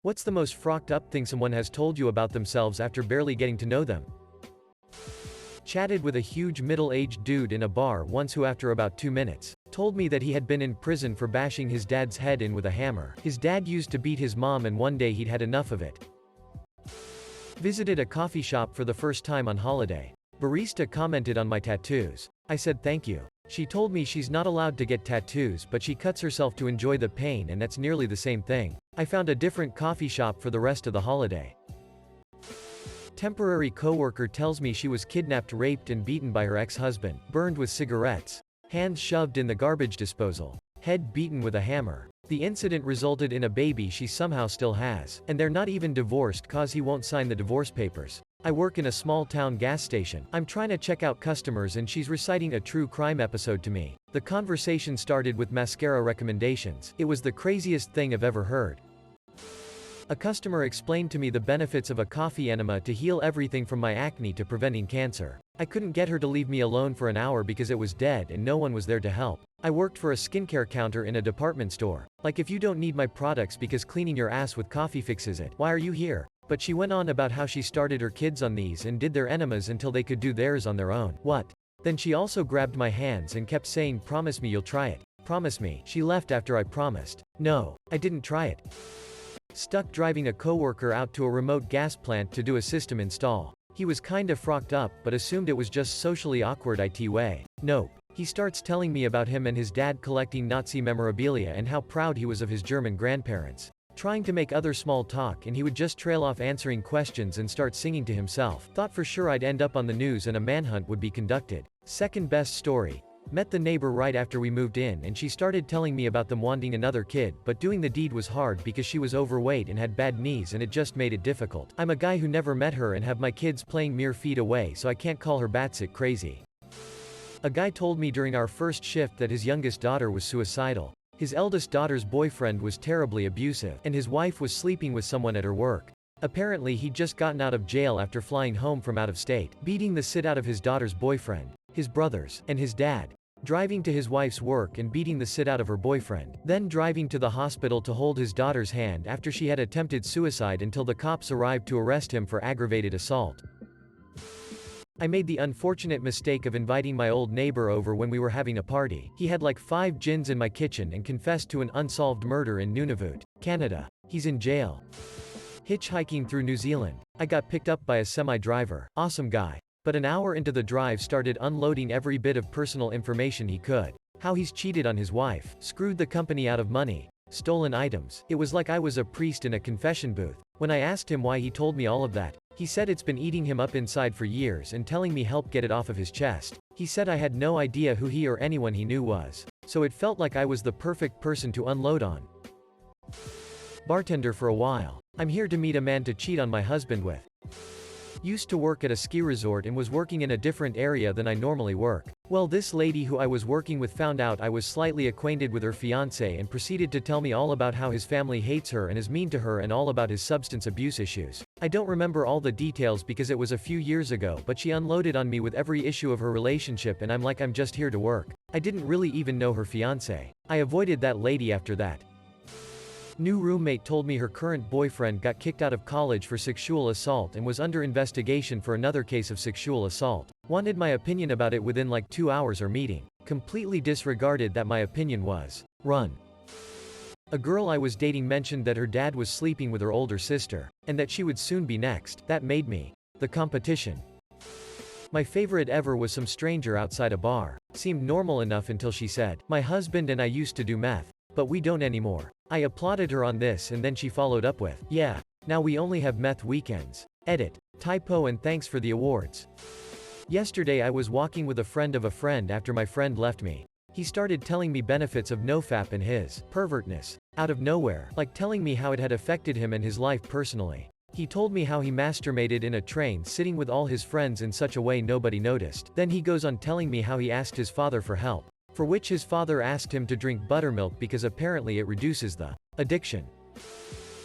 What's the most frocked up thing someone has told you about themselves after barely getting to know them? Chatted with a huge middle-aged dude in a bar once who after about 2 minutes, told me that he had been in prison for bashing his dad's head in with a hammer. His dad used to beat his mom and one day he'd had enough of it. Visited a coffee shop for the first time on holiday. Barista commented on my tattoos. I said thank you. She told me she's not allowed to get tattoos but she cuts herself to enjoy the pain and that's nearly the same thing. I found a different coffee shop for the rest of the holiday. Temporary coworker tells me she was kidnapped, raped and beaten by her ex-husband, burned with cigarettes, hands shoved in the garbage disposal, head beaten with a hammer. The incident resulted in a baby she somehow still has, and they're not even divorced cause he won't sign the divorce papers. I work in a small town gas station. I'm trying to check out customers and she's reciting a true crime episode to me. The conversation started with mascara recommendations. It was the craziest thing I've ever heard. A customer explained to me the benefits of a coffee enema to heal everything from my acne to preventing cancer. I couldn't get her to leave me alone for an hour because it was dead and no one was there to help. I worked for a skincare counter in a department store. Like, if you don't need my products because cleaning your ass with coffee fixes it, why are you here? But she went on about how she started her kids on these and did their enemas until they could do theirs on their own. What? Then she also grabbed my hands and kept saying, "Promise me you'll try it. Promise me." She left after I promised. No, I didn't try it. Stuck driving a coworker out to a remote gas plant to do a system install. He was kinda frocked up but assumed it was just socially awkward IT way. Nope. He starts telling me about him and his dad collecting Nazi memorabilia and how proud he was of his German grandparents. Trying to make other small talk and he would just trail off answering questions and start singing to himself. Thought for sure I'd end up on the news and a manhunt would be conducted. Second best story. Met the neighbor right after we moved in and she started telling me about them wanting another kid, but doing the deed was hard because she was overweight and had bad knees and it just made it difficult. I'm a guy who never met her and have my kids playing mere feet away so I can't call her batshit crazy. A guy told me during our first shift that his youngest daughter was suicidal. His eldest daughter's boyfriend was terribly abusive, and his wife was sleeping with someone at her work. Apparently he'd just gotten out of jail after flying home from out of state, beating the shit out of his daughter's boyfriend, his brothers, and his dad. Driving to his wife's work and beating the shit out of her boyfriend. Then driving to the hospital to hold his daughter's hand after she had attempted suicide until the cops arrived to arrest him for aggravated assault. I made the unfortunate mistake of inviting my old neighbor over when we were having a party. He had like 5 gins in my kitchen and confessed to an unsolved murder in Nunavut, Canada. He's in jail. Hitchhiking through New Zealand. I got picked up by a semi-driver. Awesome guy. But an hour into the drive started unloading every bit of personal information he could. How he's cheated on his wife, screwed the company out of money, stolen items. It was like I was a priest in a confession booth. When I asked him why he told me all of that, he said it's been eating him up inside for years and telling me help get it off of his chest. He said I had no idea who he or anyone he knew was. So it felt like I was the perfect person to unload on. Bartender for a while. I'm here to meet a man to cheat on my husband with. Used to work at a ski resort and was working in a different area than I normally work. Well, this lady who I was working with found out I was slightly acquainted with her fiancé and proceeded to tell me all about how his family hates her and is mean to her and all about his substance abuse issues. I don't remember all the details because it was a few years ago, but she unloaded on me with every issue of her relationship and I'm like, I'm just here to work. I didn't really even know her fiancé. I avoided that lady after that. New roommate told me her current boyfriend got kicked out of college for sexual assault and was under investigation for another case of sexual assault. Wanted my opinion about it within like 2 hours or meeting. Completely disregarded that my opinion was, run. A girl I was dating mentioned that her dad was sleeping with her older sister, and that she would soon be next. That made me the competition. My favorite ever was some stranger outside a bar. Seemed normal enough until she said, "My husband and I used to do meth, but we don't anymore." I applauded her on this and then she followed up with, "Yeah, now we only have meth weekends." Edit. Typo and thanks for the awards. Yesterday I was walking with a friend of a friend after my friend left me. He started telling me benefits of nofap and his pervertness. Out of nowhere, like telling me how it had affected him and his life personally. He told me how he masturbated in a train sitting with all his friends in such a way nobody noticed. Then he goes on telling me how he asked his father for help. For which his father asked him to drink buttermilk because apparently it reduces the addiction.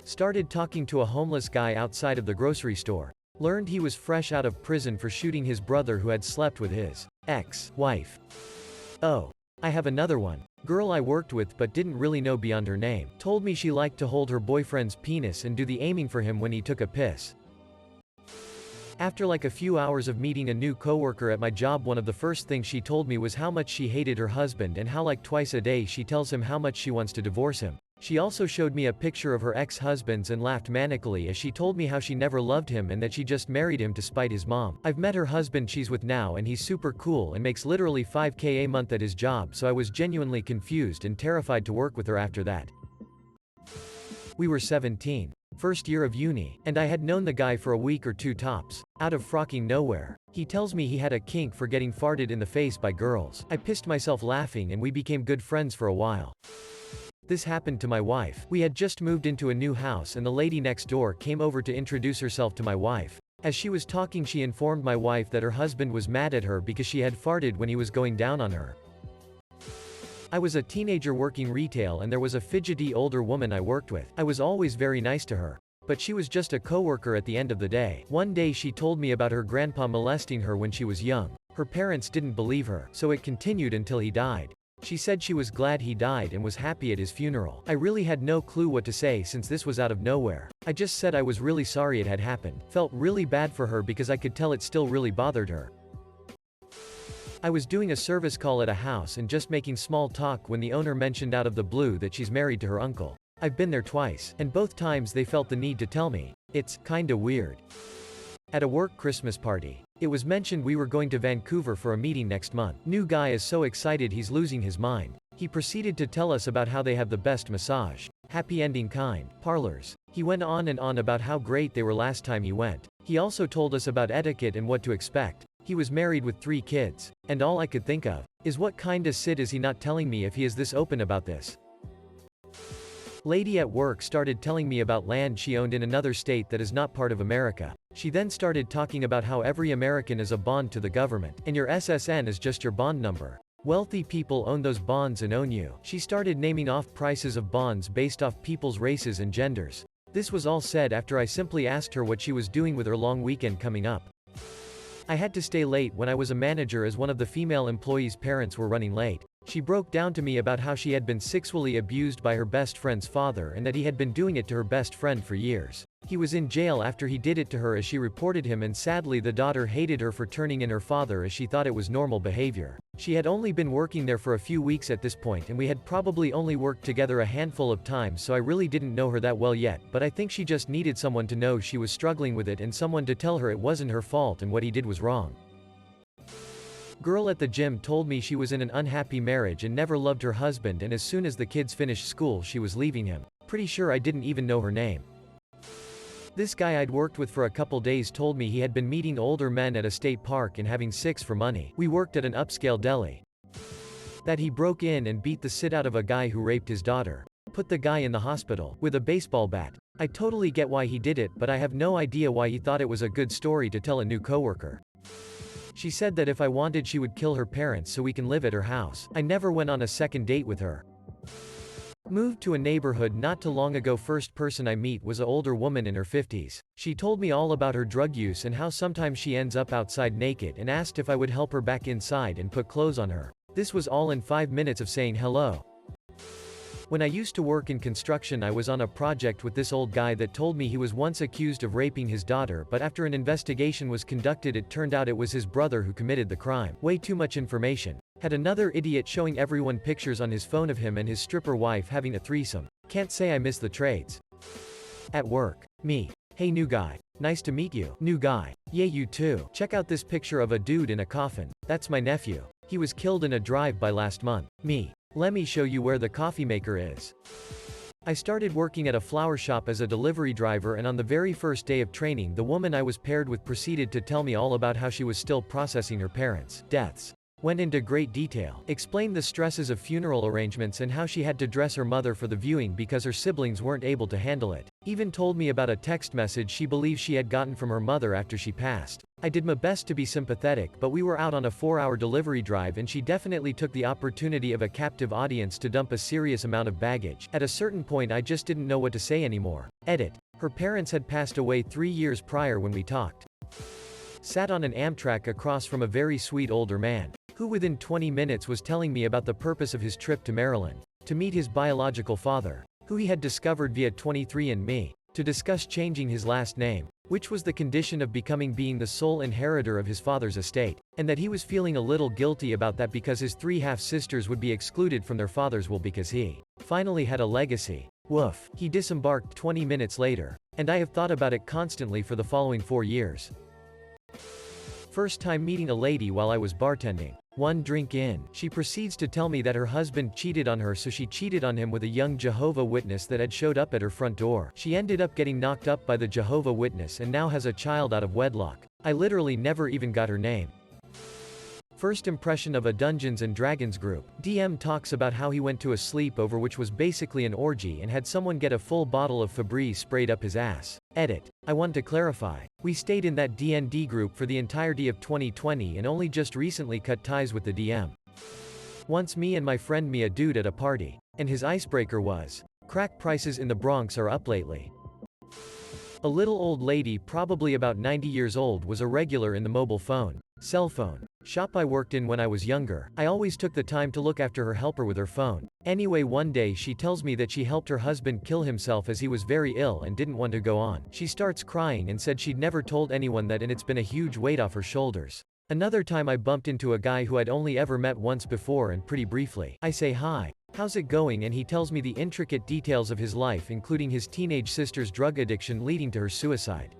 Started talking to a homeless guy outside of the grocery store. Learned he was fresh out of prison for shooting his brother who had slept with his ex-wife. Oh. I have another one. Girl I worked with but didn't really know beyond her name. Told me she liked to hold her boyfriend's penis and do the aiming for him when he took a piss. After like a few hours of meeting a new coworker at my job, one of the first things she told me was how much she hated her husband and how like twice a day she tells him how much she wants to divorce him. She also showed me a picture of her ex-husbands and laughed manically as she told me how she never loved him and that she just married him to spite his mom. I've met her husband she's with now and he's super cool and makes literally $5K a month at his job, so I was genuinely confused and terrified to work with her after that. We were 17. First year of uni, and I had known the guy for a week or two tops. Out of frocking nowhere, he tells me he had a kink for getting farted in the face by girls. I pissed myself laughing and we became good friends for a while. This happened to my wife. We had just moved into a new house and the lady next door came over to introduce herself to my wife. As she was talking, she informed my wife that her husband was mad at her because she had farted when he was going down on her. I was a teenager working retail and there was a fidgety older woman I worked with. I was always very nice to her, but she was just a coworker at the end of the day. One day she told me about her grandpa molesting her when she was young. Her parents didn't believe her, so it continued until he died. She said she was glad he died and was happy at his funeral. I really had no clue what to say since this was out of nowhere. I just said I was really sorry it had happened. Felt really bad for her because I could tell it still really bothered her. I was doing a service call at a house and just making small talk when the owner mentioned out of the blue that she's married to her uncle. I've been there twice, and both times they felt the need to tell me. It's kinda weird. At a work Christmas party, it was mentioned we were going to Vancouver for a meeting next month. New guy is so excited he's losing his mind. He proceeded to tell us about how they have the best massage, happy ending kind, parlors. He went on and on about how great they were last time he went. He also told us about etiquette and what to expect. He was married with 3 kids, and all I could think of is what kinda Sid is he not telling me if he is this open about this. Lady at work started telling me about land she owned in another state that is not part of America. She then started talking about how every American is a bond to the government, and your SSN is just your bond number. Wealthy people own those bonds and own you. She started naming off prices of bonds based off people's races and genders. This was all said after I simply asked her what she was doing with her long weekend coming up. I had to stay late when I was a manager as one of the female employees' parents were running late. She broke down to me about how she had been sexually abused by her best friend's father and that he had been doing it to her best friend for years. He was in jail after he did it to her as she reported him, and sadly the daughter hated her for turning in her father as she thought it was normal behavior. She had only been working there for a few weeks at this point and we had probably only worked together a handful of times, so I really didn't know her that well yet, but I think she just needed someone to know she was struggling with it and someone to tell her it wasn't her fault and what he did was wrong. Girl at the gym told me she was in an unhappy marriage and never loved her husband, and as soon as the kids finished school she was leaving him. Pretty sure I didn't even know her name. This guy I'd worked with for a couple days told me he had been meeting older men at a state park and having sex for money. We worked at an upscale deli. That he broke in and beat the shit out of a guy who raped his daughter. Put the guy in the hospital with a baseball bat. I totally get why he did it, but I have no idea why he thought it was a good story to tell a new coworker. She said that if I wanted she would kill her parents so we can live at her house. I never went on a second date with her. Moved to a neighborhood not too long ago. First person I meet was an older woman in her 50s. She told me all about her drug use and how sometimes she ends up outside naked, and asked if I would help her back inside and put clothes on her. This was all in 5 minutes of saying hello. When I used to work in construction, I was on a project with this old guy that told me he was once accused of raping his daughter, but after an investigation was conducted it turned out it was his brother who committed the crime. Way too much information. Had another idiot showing everyone pictures on his phone of him and his stripper wife having a threesome. Can't say I miss the trades. At work. Me. Hey new guy. Nice to meet you. New guy. Yeah, you too. Check out this picture of a dude in a coffin. That's my nephew. He was killed in a drive-by last month. Me. Let me show you where the coffee maker is. I started working at a flower shop as a delivery driver, and on the very first day of training the woman I was paired with proceeded to tell me all about how she was still processing her parents' deaths. Went into great detail, explained the stresses of funeral arrangements and how she had to dress her mother for the viewing because her siblings weren't able to handle it. Even told me about a text message she believes she had gotten from her mother after she passed. I did my best to be sympathetic, but we were out on a 4-hour delivery drive and she definitely took the opportunity of a captive audience to dump a serious amount of baggage. At a certain point I just didn't know what to say anymore. Edit. Her parents had passed away 3 years prior when we talked. Sat on an Amtrak across from a very sweet older man. who within 20 minutes was telling me about the purpose of his trip to Maryland, to meet his biological father, who he had discovered via 23andMe, to discuss changing his last name, which was the condition of being the sole inheritor of his father's estate, and that he was feeling a little guilty about that because his 3 half-sisters would be excluded from their father's will because he finally had a legacy. Woof. He disembarked 20 minutes later, and I have thought about it constantly for the following 4 years. First time meeting a lady while I was bartending. 1 drink in, she proceeds to tell me that her husband cheated on her, so she cheated on him with a young Jehovah Witness that had showed up at her front door. She ended up getting knocked up by the Jehovah Witness and now has a child out of wedlock. I literally never even got her name. First impression of a Dungeons and Dragons group. DM talks about how he went to a sleepover which was basically an orgy and had someone get a full bottle of Febreze sprayed up his ass. Edit. I want to clarify. We stayed in that D&D group for the entirety of 2020 and only just recently cut ties with the DM. Once me and my friend met a dude at a party, and his icebreaker was, "Crack prices in the Bronx are up lately." A little old lady, probably about 90 years old, was a regular in the cell phone shop I worked in when I was younger. I always took the time to look after her helper with her phone. Anyway, one day she tells me that she helped her husband kill himself as he was very ill and didn't want to go on. She starts crying and said she'd never told anyone that, and it's been a huge weight off her shoulders. Another time I bumped into a guy who I'd only ever met once before, and pretty briefly, I say hi. How's it going? And he tells me the intricate details of his life, including his teenage sister's drug addiction leading to her suicide.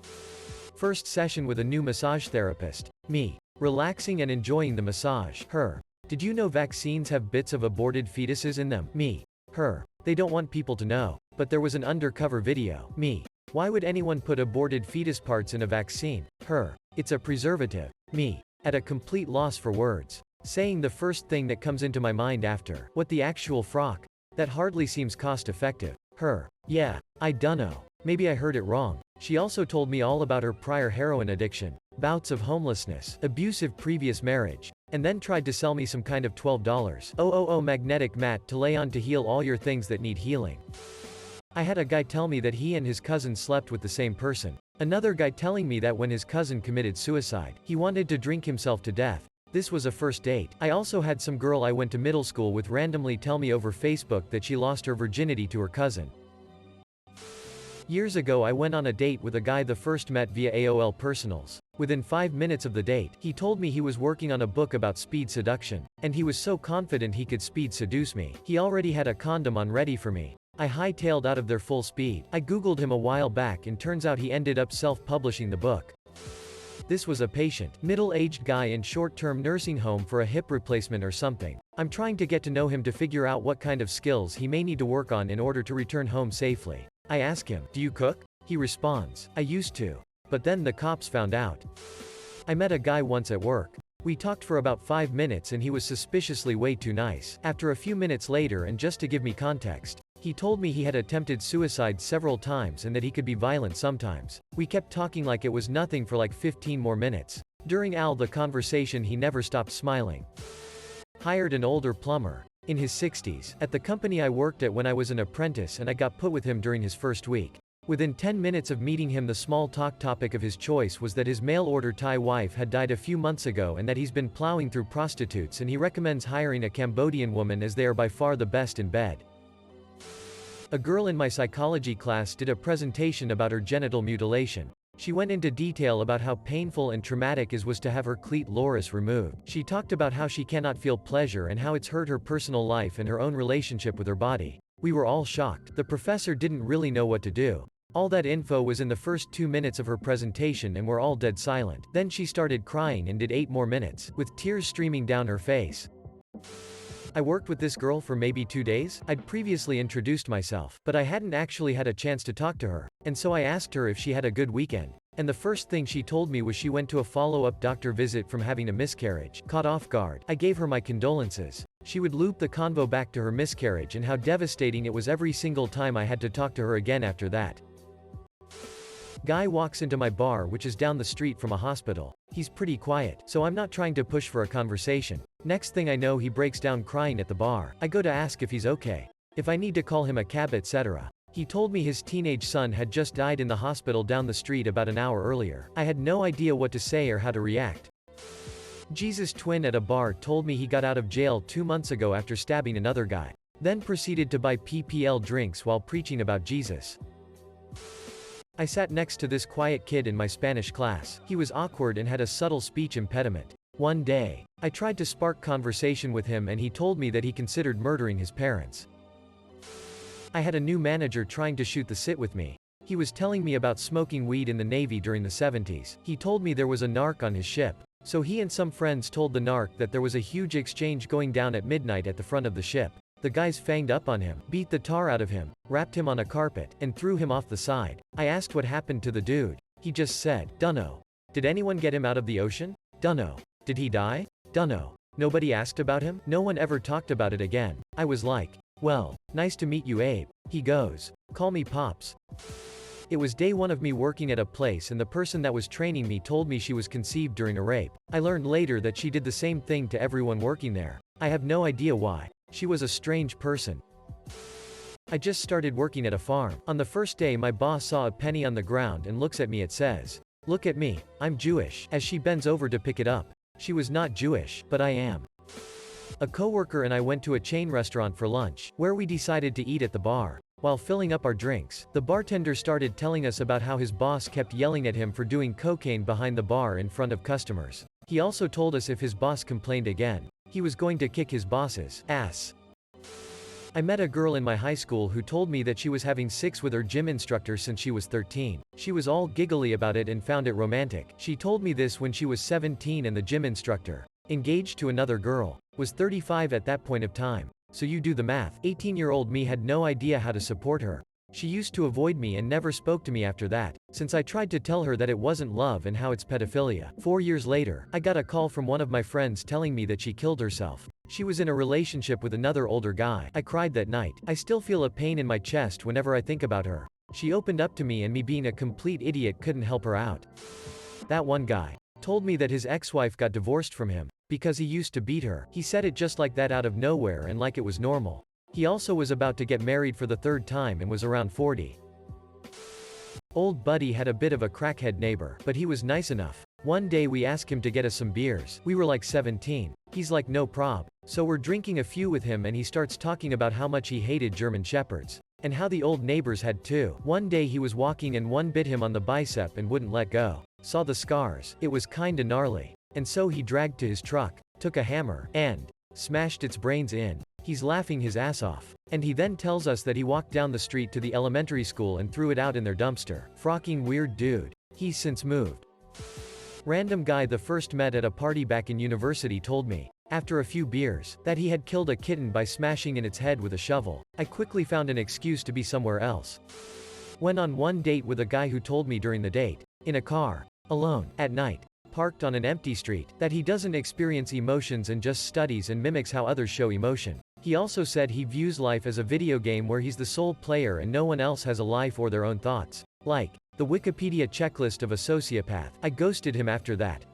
First session with a new massage therapist. Me. Relaxing and enjoying the massage. Her. Did you know vaccines have bits of aborted fetuses in them? Me. Her. They don't want people to know. But there was an undercover video. Me. Why would anyone put aborted fetus parts in a vaccine? Her. It's a preservative. Me. At a complete loss for words. Saying the first thing that comes into my mind after, what, the actual frock? That hardly seems cost effective. Her. Yeah. I dunno. Maybe I heard it wrong. She also told me all about her prior heroin addiction, bouts of homelessness, abusive previous marriage, and then tried to sell me some kind of $12 magnetic mat to lay on to heal all your things that need healing. I had a guy tell me that he and his cousin slept with the same person. Another guy telling me that when his cousin committed suicide, he wanted to drink himself to death. This was a first date. I also had some girl I went to middle school with randomly tell me over Facebook that she lost her virginity to her cousin. Years ago I went on a date with a guy the first met via AOL Personals. Within 5 minutes of the date, he told me he was working on a book about speed seduction, and he was so confident he could speed seduce me. He already had a condom on ready for me. I hightailed out of there full speed. I googled him a while back and turns out he ended up self-publishing the book. This was a patient, middle-aged guy in short-term nursing home for a hip replacement or something. I'm trying to get to know him to figure out what kind of skills he may need to work on in order to return home safely. I ask him, "Do you cook?" He responds, "I used to. But then the cops found out." I met a guy once at work. We talked for about 5 minutes and he was suspiciously way too nice. After a few minutes later, and just to give me context, he told me he had attempted suicide several times and that he could be violent sometimes. We kept talking like it was nothing for like 15 more minutes. During the conversation he never stopped smiling. Hired an older plumber, in his 60s, at the company I worked at when I was an apprentice, and I got put with him during his first week. Within 10 minutes of meeting him, the small talk topic of his choice was that his mail-order Thai wife had died a few months ago and that he's been plowing through prostitutes, and he recommends hiring a Cambodian woman as they are by far the best in bed. A girl in my psychology class did a presentation about her genital mutilation. She went into detail about how painful and traumatic it was to have her clit loris removed. She talked about how she cannot feel pleasure and how it's hurt her personal life and her own relationship with her body. We were all shocked. The professor didn't really know what to do. All that info was in the first 2 minutes of her presentation and we're all dead silent. Then she started crying and did 8 more minutes, with tears streaming down her face. I worked with this girl for maybe 2 days. I'd previously introduced myself, but I hadn't actually had a chance to talk to her, and so I asked her if she had a good weekend. And the first thing she told me was she went to a follow-up doctor visit from having a miscarriage. Caught off guard, I gave her my condolences. She would loop the convo back to her miscarriage and how devastating it was every single time I had to talk to her again after that. Guy walks into my bar, which is down the street from a hospital. He's pretty quiet, so I'm not trying to push for a conversation. Next thing I know, he breaks down crying at the bar. I go to ask if he's okay, if I need to call him a cab, etc. He told me his teenage son had just died in the hospital down the street about an hour earlier. I had no idea what to say or how to react. Jesus' twin at a bar told me he got out of jail 2 months ago after stabbing another guy. Then proceeded to buy PPL drinks while preaching about Jesus. I sat next to this quiet kid in my Spanish class. He was awkward and had a subtle speech impediment. One day, I tried to spark conversation with him and he told me that he considered murdering his parents. I had a new manager trying to shoot the shit with me. He was telling me about smoking weed in the Navy during the 70s. He told me there was a narc on his ship. So he and some friends told the narc that there was a huge exchange going down at midnight at the front of the ship. The guys fanged up on him, beat the tar out of him, wrapped him on a carpet, and threw him off the side. I asked what happened to the dude. He just said, "Dunno. Did anyone get him out of the ocean? Dunno. Did he die? Dunno." Nobody asked about him? No one ever talked about it again. I was like, "Well, nice to meet you, Abe." He goes, "Call me Pops." It was day one of me working at a place and the person that was training me told me she was conceived during a rape. I learned later that she did the same thing to everyone working there. I have no idea why. She was a strange person. I just started working at a farm. On the first day my boss saw a penny on the ground and looks at me. It says, "Look at me, I'm Jewish." As she bends over to pick it up. She was not Jewish, but I am. A coworker and I went to a chain restaurant for lunch, where we decided to eat at the bar. While filling up our drinks, the bartender started telling us about how his boss kept yelling at him for doing cocaine behind the bar in front of customers. He also told us if his boss complained again, he was going to kick his boss's ass. I met a girl in my high school who told me that she was having sex with her gym instructor since she was 13. She was all giggly about it and found it romantic. She told me this when she was 17 and the gym instructor, engaged to another girl, was 35 at that point of time. So you do the math. 18-year-old me had no idea how to support her. She used to avoid me and never spoke to me after that, since I tried to tell her that it wasn't love and how it's pedophilia. 4 years later, I got a call from one of my friends telling me that she killed herself. She was in a relationship with another older guy. I cried that night. I still feel a pain in my chest whenever I think about her. She opened up to me and me being a complete idiot couldn't help her out. That one guy told me that his ex-wife got divorced from him because he used to beat her. He said it just like that out of nowhere and like it was normal. He also was about to get married for the third time and was around 40. Old buddy had a bit of a crackhead neighbor, but he was nice enough. One day we asked him to get us some beers. We were like 17. He's like, "No prob." So we're drinking a few with him and he starts talking about how much he hated German shepherds. And how the old neighbors had too. One day he was walking and one bit him on the bicep and wouldn't let go. Saw the scars. It was kinda gnarly. And so he dragged to his truck, took a hammer, and smashed its brains in. He's laughing his ass off. And he then tells us that he walked down the street to the elementary school and threw it out in their dumpster. Frocking weird dude. He's since moved. Random guy the first met at a party back in university told me, after a few beers, that he had killed a kitten by smashing in its head with a shovel. I quickly found an excuse to be somewhere else. Went on one date with a guy who told me during the date, in a car, alone, at night, parked on an empty street, that he doesn't experience emotions and just studies and mimics how others show emotion. He also said he views life as a video game where he's the sole player and no one else has a life or their own thoughts. Like the Wikipedia checklist of a sociopath. I ghosted him after that.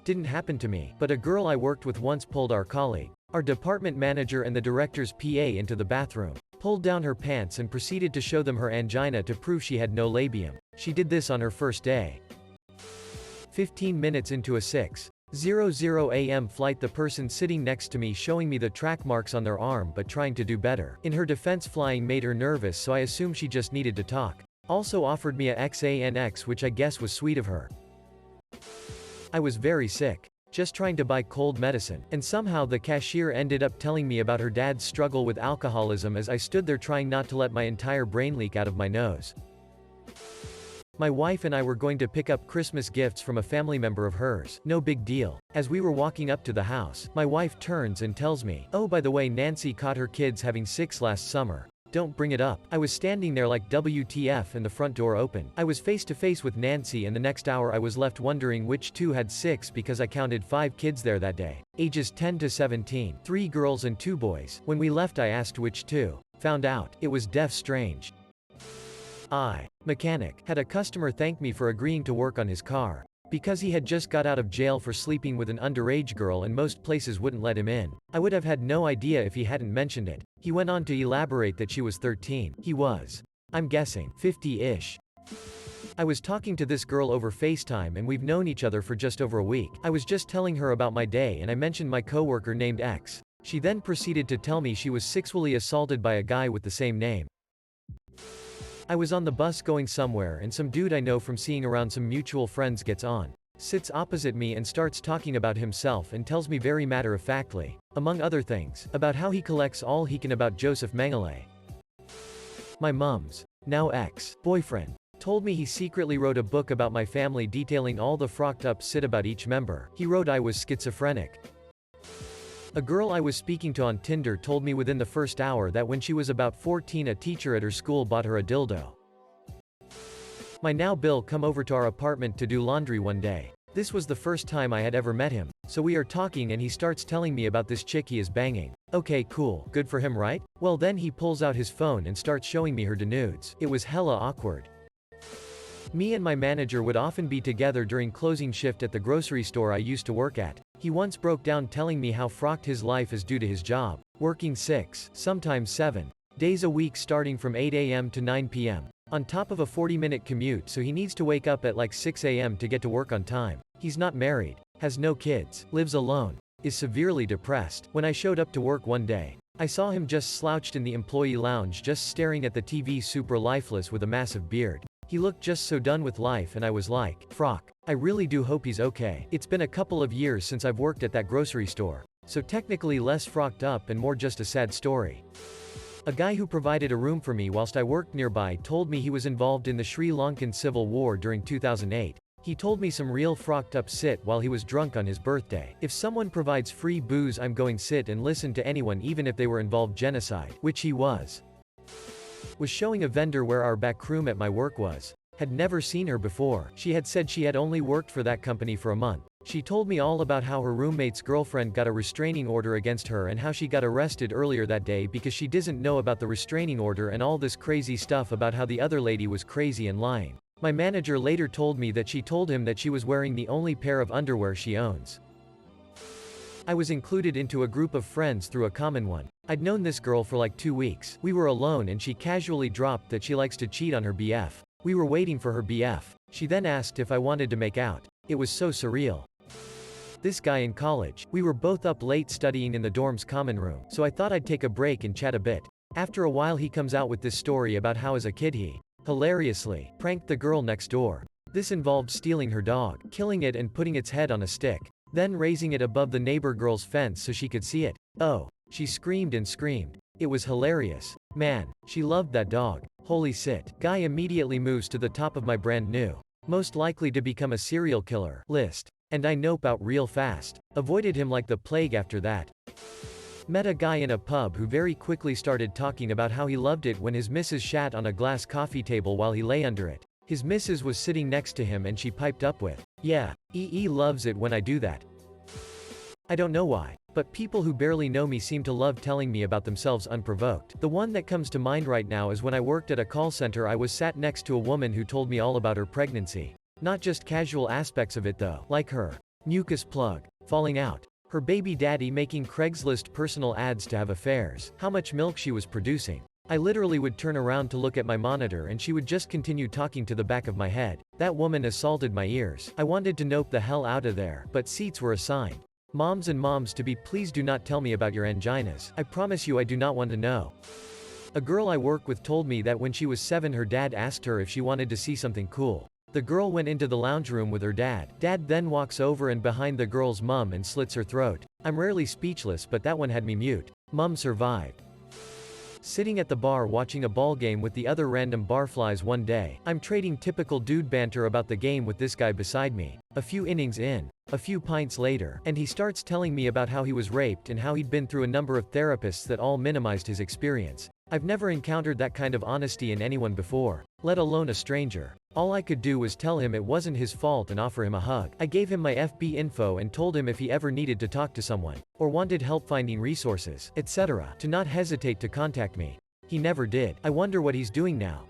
Didn't happen to me, but a girl I worked with once pulled our colleague, our department manager and the director's PA into the bathroom, pulled down her pants and proceeded to show them her angina to prove she had no labium. She did this on her first day. 15 minutes into a 6:00 a.m. flight, the person sitting next to me showing me the track marks on their arm but trying to do better. In her defense, flying made her nervous, so I assumed she just needed to talk. Also offered me a Xanax, which I guess was sweet of her. I was very sick. Just trying to buy cold medicine. And somehow the cashier ended up telling me about her dad's struggle with alcoholism as I stood there trying not to let my entire brain leak out of my nose. My wife and I were going to pick up Christmas gifts from a family member of hers. No big deal. As we were walking up to the house, my wife turns and tells me, "Oh, by the way, Nancy caught her kids having sex last summer. Don't bring it up." I was standing there like WTF and the front door opened. I was face to face with Nancy and the next hour I was left wondering which two had sex because I counted 5 kids there that day. Ages 10 to 17. 3 girls and 2 boys. When we left I asked which two. Found out. It was Def Strange. Mechanic. Had a customer thank me for agreeing to work on his car. Because he had just got out of jail for sleeping with an underage girl and most places wouldn't let him in. I would have had no idea if he hadn't mentioned it. He went on to elaborate that she was 13. He was, I'm guessing, 50-ish. I was talking to this girl over FaceTime and we've known each other for just over a week. I was just telling her about my day and I mentioned my coworker named X. She then proceeded to tell me she was sexually assaulted by a guy with the same name. I was on the bus going somewhere and some dude I know from seeing around some mutual friends gets on, sits opposite me and starts talking about himself and tells me very matter-of-factly, among other things, about how he collects all he can about Joseph Mengele. My mom's, now ex-boyfriend, told me he secretly wrote a book about my family detailing all the frocked up shit about each member. He wrote I was schizophrenic. A girl I was speaking to on Tinder told me within the first hour that when she was about 14 a teacher at her school bought her a dildo. My now Bill come over to our apartment to do laundry one day. This was the first time I had ever met him, so we are talking and he starts telling me about this chick he is banging. Okay, cool, good for him, right? Well then he pulls out his phone and starts showing me her nudes. It was hella awkward. Me and my manager would often be together during closing shift at the grocery store I used to work at. He once broke down telling me how frocked his life is due to his job, working 6, sometimes 7 days a week starting from 8 a.m. to 9 p.m. on top of a 40-minute commute, so he needs to wake up at like 6 a.m. to get to work on time. He's not married, has no kids, lives alone, is severely depressed. When I showed up to work one day, I saw him just slouched in the employee lounge just staring at the TV, super lifeless with a massive beard. He looked just so done with life and I was like, Frock, I really do hope he's okay. It's been a couple of years since I've worked at that grocery store, so technically less frocked up and more just a sad story. A guy who provided a room for me whilst I worked nearby told me he was involved in the Sri Lankan Civil War during 2008. He told me some real frocked up shit while he was drunk on his birthday. If someone provides free booze, I'm going sit and listen to anyone even if they were involved genocide, which he was showing a vendor where our back room at my work was. Had never seen her before. She had said she had only worked for that company for a month. She told me all about how her roommate's girlfriend got a restraining order against her and how she got arrested earlier that day because she didn't know about the restraining order and all this crazy stuff about how the other lady was crazy and lying. My manager later told me that she told him that she was wearing the only pair of underwear she owns. I was included into a group of friends through a common one. I'd known this girl for like 2 weeks. We were alone and she casually dropped that she likes to cheat on her BF. We were waiting for her BF. She then asked if I wanted to make out. It was so surreal. This guy in college. We were both up late studying in the dorm's common room, so I thought I'd take a break and chat a bit. After a while he comes out with this story about how as a kid he, hilariously, pranked the girl next door. This involved stealing her dog, killing it and putting its head on a stick, then raising it above the neighbor girl's fence so she could see it. Oh. She screamed and screamed. It was hilarious. Man, she loved that dog. Holy shit. Guy immediately moves to the top of my brand new, most likely to become a serial killer list. And I nope out real fast. Avoided him like the plague after that. Met a guy in a pub who very quickly started talking about how he loved it when his missus shat on a glass coffee table while he lay under it. His missus was sitting next to him and she piped up with, "Yeah, EE loves it when I do that." I don't know why, but people who barely know me seem to love telling me about themselves unprovoked. The one that comes to mind right now is when I worked at a call center. I was sat next to a woman who told me all about her pregnancy. Not just casual aspects of it though, like her mucus plug falling out, her baby daddy making Craigslist personal ads to have affairs, how much milk she was producing. I literally would turn around to look at my monitor and she would just continue talking to the back of my head. That woman assaulted my ears. I wanted to nope the hell out of there, but seats were assigned. Moms and moms to be, please do not tell me about your anginas. I promise you I do not want to know. A girl I work with told me that when she was 7 her dad asked her if she wanted to see something cool. The girl went into the lounge room with her dad. Dad then walks over and behind the girl's mum and slits her throat. I'm rarely speechless, but that one had me mute. Mum survived. Sitting at the bar watching a ball game with the other random barflies one day. I'm trading typical dude banter about the game with this guy beside me. A few innings in, a few pints later, and he starts telling me about how he was raped and how he'd been through a number of therapists that all minimized his experience. I've never encountered that kind of honesty in anyone before, let alone a stranger. All I could do was tell him it wasn't his fault and offer him a hug. I gave him my FB info and told him if he ever needed to talk to someone, or wanted help finding resources, etc., to not hesitate to contact me. He never did. I wonder what he's doing now.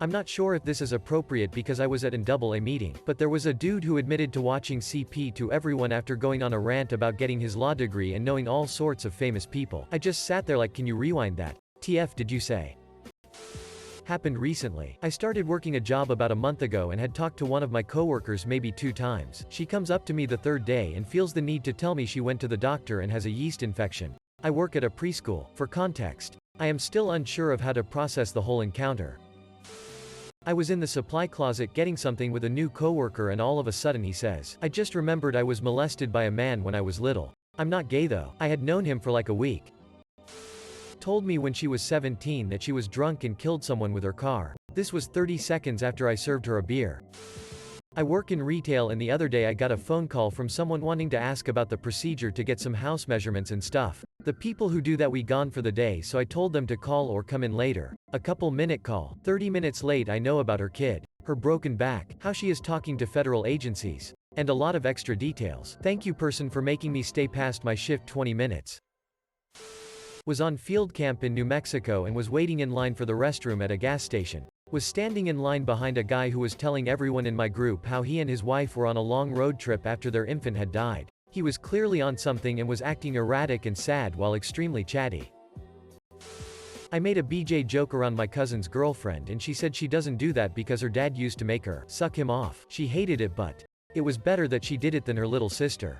I'm not sure if this is appropriate because I was at an AA meeting, but there was a dude who admitted to watching CP to everyone after going on a rant about getting his law degree and knowing all sorts of famous people. I just sat there like, can you rewind that? TF did you say? Happened recently. I started working a job about a month ago and had talked to one of my coworkers maybe 2 times. She comes up to me the 3rd day and feels the need to tell me she went to the doctor and has a yeast infection. I work at a preschool. For context, I am still unsure of how to process the whole encounter. I was in the supply closet getting something with a new coworker and all of a sudden he says, "I just remembered I was molested by a man when I was little. I'm not gay though. I had known him for like a week. Told me when she was 17 that she was drunk and killed someone with her car. This was 30 seconds after I served her a beer." I work in retail and the other day I got a phone call from someone wanting to ask about the procedure to get some house measurements and stuff. The people who do that we gone for the day, so I told them to call or come in later. A couple-minute call. 30 minutes late I know about her kid, her broken back, how she is talking to federal agencies, and a lot of extra details. Thank you person for making me stay past my shift 20 minutes. Was on field camp in New Mexico and was waiting in line for the restroom at a gas station. Was standing in line behind a guy who was telling everyone in my group how he and his wife were on a long road trip after their infant had died. He was clearly on something and was acting erratic and sad while extremely chatty. I made a BJ joke around my cousin's girlfriend and she said she doesn't do that because her dad used to make her suck him off. She hated it, but it was better that she did it than her little sister.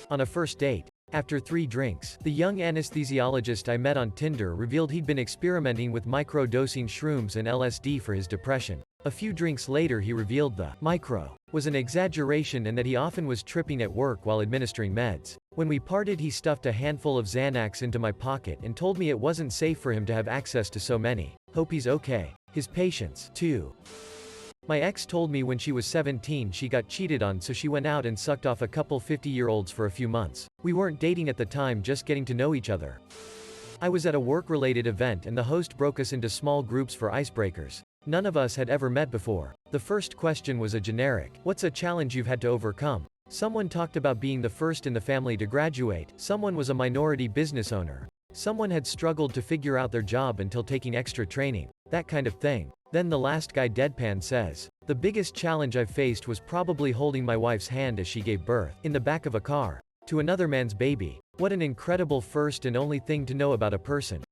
On a first date. After 3 drinks, the young anesthesiologist I met on Tinder revealed he'd been experimenting with micro-dosing shrooms and LSD for his depression. A few drinks later he revealed the micro was an exaggeration and that he often was tripping at work while administering meds. When we parted he stuffed a handful of Xanax into my pocket and told me it wasn't safe for him to have access to so many. Hope he's okay. His patience, too. My ex told me when she was 17 she got cheated on, so she went out and sucked off a couple 50-year-olds for a few months. We weren't dating at the time, just getting to know each other. I was at a work-related event and the host broke us into small groups for icebreakers. None of us had ever met before. The first question was a generic, "What's a challenge you've had to overcome?" Someone talked about being the first in the family to graduate. Someone was a minority business owner. Someone had struggled to figure out their job until taking extra training. That kind of thing. Then the last guy deadpan says, "The biggest challenge I've faced was probably holding my wife's hand as she gave birth, in the back of a car, to another man's baby." What an incredible first and only thing to know about a person.